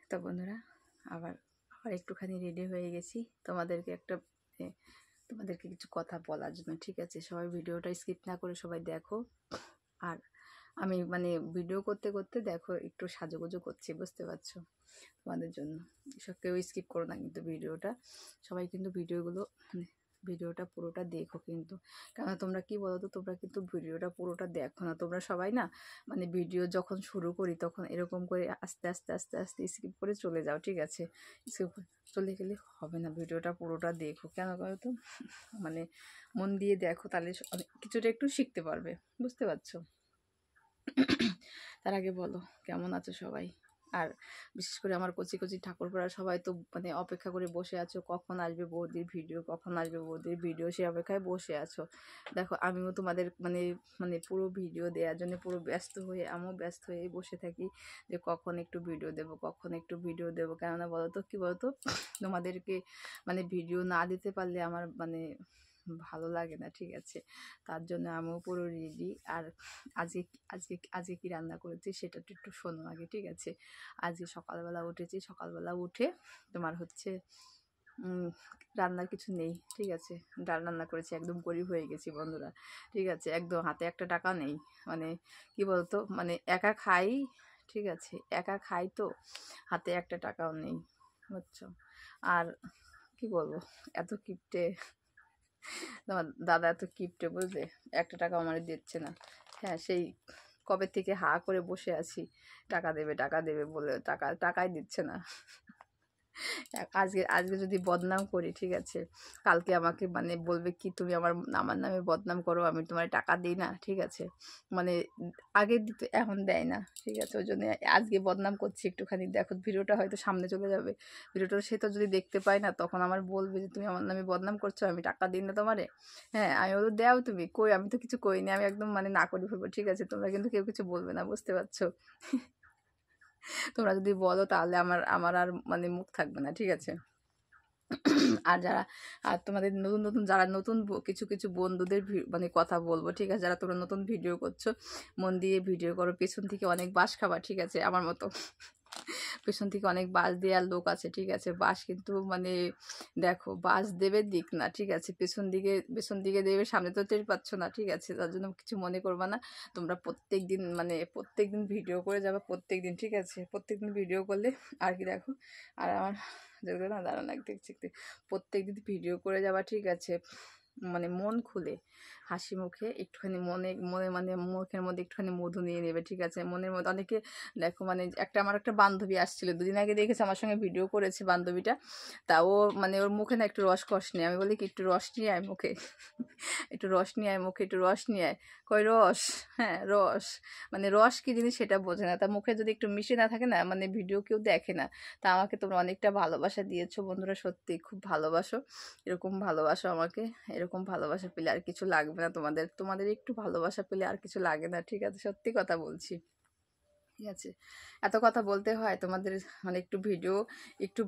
তো বন্ধুরা আবার আবার একটুখানি রেডি হয়ে গেছি তোমাদেরকে কিছু কথা বলার জন্য। ঠিক আছে, সবাই ভিডিওটা স্কিপ না করে সবাই দেখো। আর আমি ভিডিও করতে করতে দেখো একটু সাজুগুজু করছি, বুঝতে পারছো, তোমাদের জন্য। এসব কেউ স্কিপ করো না কিন্তু ভিডিওটা, সবাই কিন্তু ভিডিওটা পুরোটা দেখো কিন্তু। কেননা তোমরা কি বলো তো, তোমরা কিন্তু ভিডিওটা পুরোটা দেখো না। তোমরা সবাই না ভিডিও যখন শুরু করি তখন এরকম করে আস্তে আস্তে আস্তে আস্তে স্কিপ করে চলে যাও। ঠিক আছে, স্কিপ করে চলে গেলে হবে না, ভিডিওটা পুরোটা দেখো। কেন বলো তো, মন দিয়ে দেখো, তাহলে কিছুটা একটু শিখতে পারবে, বুঝতে পারছো। তার আগে বলো কেমন আছো সবাই। আর বিশেষ করে আমার কচি কচি ঠাকুরপাড়া সবাই তো অপেক্ষা করে বসে আছো, কখন আসবে বৌদির ভিডিও, কখন আসবে বৌদির ভিডিও, সে অপেক্ষায় বসে আছো। দেখো আমিও তোমাদের পুরো ভিডিও দেওয়ার জন্য পুরো ব্যস্ত হয়ে, আমিও ব্যস্ত হয়ে বসে থাকি যে কখন একটু ভিডিও দেবো, কখন একটু ভিডিও দেবো। কেননা বলো তো, কী বলো তো, তোমাদেরকে ভিডিও না দিতে পারলে আমার ভালো লাগে না। ঠিক আছে, তার জন্য আমিও পুরো রেডি। আর আজকে আজকে আজকে কি রান্না করেছি সেটা একটু শোনো আগে। ঠিক আছে, আজকে সকালবেলা উঠেছি, সকালবেলা উঠে তোমার হচ্ছে রান্নার কিছু নেই। ঠিক আছে, ডাল রান্না করেছি, একদম গরিব হয়ে গেছি বন্ধুরা। ঠিক আছে, একদম হাতে একটা টাকা নেই। কি বলতো, একা খাই। ঠিক আছে, একা খাই তো হাতে একটা টাকাও নেই, বুঝছো। আর কি বলবো, এত কিপটে তোমার দাদা, এত কিপটে বুঝলে, একটা টাকা আমার দিচ্ছে না। হ্যাঁ, সেই কবে থেকে হা করে বসে আছি, টাকা দেবে টাকা দেবে বলে টাকাই দিচ্ছে না। আজকে আজকে যদি বদনাম করি, ঠিক আছে, কালকে আমাকে বলবে কি, তুমি আমার আমার নামে বদনাম করো, আমি তোমার টাকা দিই না। ঠিক আছে, আগে দিত, এখন দেয় না। ঠিক আছে, ওই জন্য আজকে বদনাম করছি একটুখানি। দেখো ভিডিওটা হয়তো সামনে চলে যাবে, ভিডিওটা সে তো যদি দেখতে পায় না, তখন আমার বলবে যে তুমি আমার নামে বদনাম করছো, আমি টাকা দিই না তোমারে। হ্যাঁ, আমি বলবো দাও তুমি, কই আমি তো কিছু করিনি, আমি একদম না করে ফেলবো। ঠিক আছে, তোমরা কিন্তু কেউ কিছু বলবে না, বুঝতে পারছো। তোমরা যদি বলো তাহলে আমার আমার আর মুখ থাকবে না। ঠিক আছে, আর তোমাদের নতুন নতুন যারা নতুন কিছু কিছু বন্ধুদের কথা বলবো। ঠিক আছে, যারা তোমরা নতুন ভিডিও করছো, মন দিয়ে ভিডিও করো, পেছন থেকে অনেক বাস খাবার। ঠিক আছে, আমার মতো পেছন থেকে অনেক বাস দেওয়ার লোক আছে। ঠিক আছে, বাস কিন্তু দেখো বাস দেবে দিক না। ঠিক আছে, পেছন দিকে দেবে, সামনে তো টের পাচ্ছ না। ঠিক আছে, তার জন্য কিছু মনে করবা না। তোমরা প্রত্যেক দিন ভিডিও করে যাবে, প্রত্যেক দিন। ঠিক আছে, প্রত্যেক দিন ভিডিও করলে আর কি, দেখো আর আমার যেগুলো না দাঁড়ান দেখছি, প্রত্যেক দিন ভিডিও করে যাবা। ঠিক আছে, মন খুলে হাসি মুখে একটুখানি মনে মনে মুখের মধ্যে একটুখানি মধু নিয়ে নেবে। ঠিক আছে, মনের মধ্যে অনেকে দেখো আমার একটা বান্ধবী আসছিল, দুদিন আগে দেখেছে, আমার সঙ্গে ভিডিও করেছে বান্ধবীটা। তা ও ওর মুখে না একটু রসকস নেই, আমি বলি কি একটু রস নিয়ে আয় মুখে, একটু রস নিয়ে আয় মুখে, একটু রস নিয়ে আয়। কই রস? হ্যাঁ রস, রস কি জিনিস সেটা বোঝে না। তার মুখে যদি একটু মিশে না থাকে না, ভিডিও কেউ দেখে না। তা আমাকে তোমরা অনেকটা ভালোবাসা দিয়েছো বন্ধুরা, সত্যি খুব ভালোবাসো। এরকম ভালোবাসো আমাকে, এরকম ভালোবাসা পেলে আর কিছু লাগবে না তোমাদের। তোমাদের একটু ভালোবাসা পেলে আর কিছু লাগে না। ঠিক আছে, সত্যি কথা বলছি। ঠিক আছে, এত কথা বলতে হয় তোমাদের, একটু ভিডিও একটু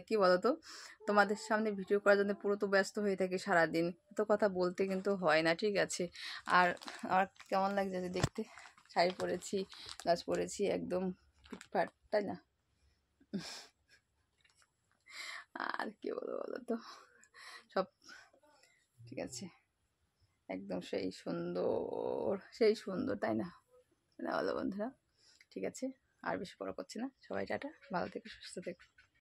কি বলতো, তোমাদের সামনে ভিডিও করার জন্য পুরো তো ব্যস্ত হয়ে থাকি সারাদিন, এত কথা বলতে কিন্তু হয় না। ঠিক আছে, আর আমার কেমন লাগছে যে দেখতে, শাড়ি পরেছি, গাছ পরেছি, একদম ফিটফাট, তাই না? আর কি বলবো বলো তো, সব ঠিক আছে, একদম সেই সুন্দর, সেই সুন্দর, তাই না? বলো বন্ধুরা। ঠিক আছে, আর বেশি বড় করছি না, সবাই টাটা, ভালো থেকো, সুস্থ থেকো।